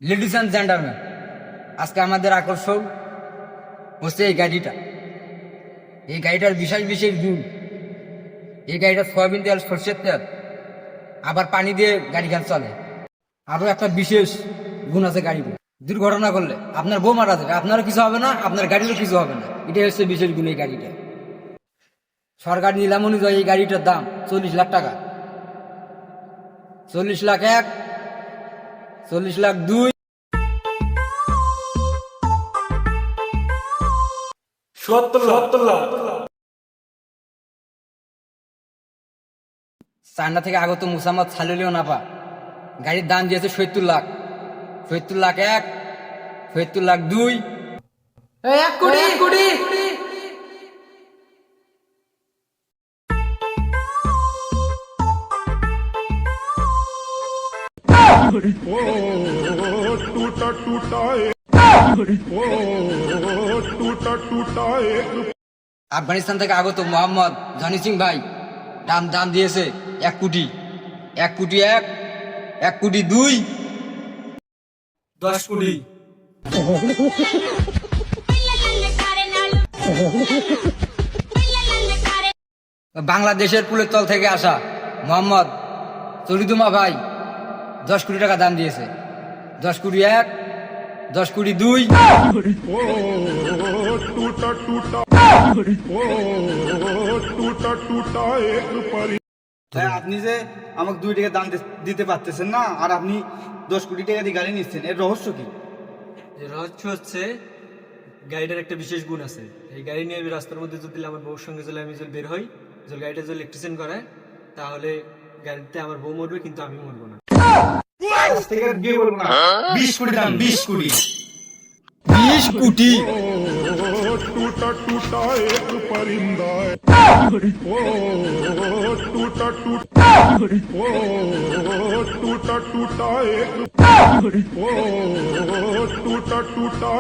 Ladies and gentleman, আজকে আমাদের আকর্ষণ হচ্ছে এই গাড়িটা। এই গাড়িটার বিশেষ বিশেষ গুণ। এই গাড়িটা সয়াবিন তেল, সর্ষের তেল, আবার পানি দিয়ে গাড়ি গান চলে। আরো একটা বিশেষ গুণ আছে গাড়িতে, দুর্ঘটনা করলে আপনার বউ মারা যাবে, আপনারও কিছু হবে না, আপনার গাড়িরও কিছু হবে না। এটাই হচ্ছে বিশেষ গুণ এই গাড়িটা। সরকার নিলাম অনুযায়ী এই গাড়িটার দাম 40 লাখ টাকা। 40 লাখ 1, 40 লাখ 2, 70 লাখ। চায়না থেকে আগত মুসাম্মদ সালুলিও নাপা গাড়ির দাম দিয়েছে 70 লাখ। 70 লাখ 1, 70 লাখ 2, 1 কোটি। टूटा टूटा टूटा एक আফগানিস্তান থেকে আগত মোহাম্মদ জনি সিং ভাই দাম দিয়েছে 1 কোটি। 1 কোটি 1, 1 কোটি 2, 10 কোটি। বাংলাদেশের পুলের তল থেকে আসা মোহাম্মদ চরিদুমা ভাই 10 কোটি টাকা দাম দিয়েছে। 10 কোটি 1, 10 কোটি 2, टूटा टूटा टूटा टूटा एक परी ভাই আপনি যে আমাকে 2 টাকা দাম দিতে পারতেছেন না, আর আপনি 10 কোটি টাকা দিয়ে গাড়ি নিচ্ছেন, এর রহস্য কি? এর রহস্য হচ্ছে গাড়িটার একটা বিশেষ গুণ আছে। এই গাড়ি নিয়ে আমি রাস্তার মধ্যে যদি আমার বউর সঙ্গে যদি আমি যদি বের হই, যদি গাড়িটা যদি ইলেকট্রিশিয়ান করে, তাহলে গাড়িতে আমার বউ মরবে কিন্তু আমি মরবো না। আজ থেকে আর বিয়ে করবো না। 20 কোটি দাম, 20 কোটি। 20 কোটি। टूटा टूटा एक परिंदा टूटा टूटा टूटा टूटा एक टूटा टूटा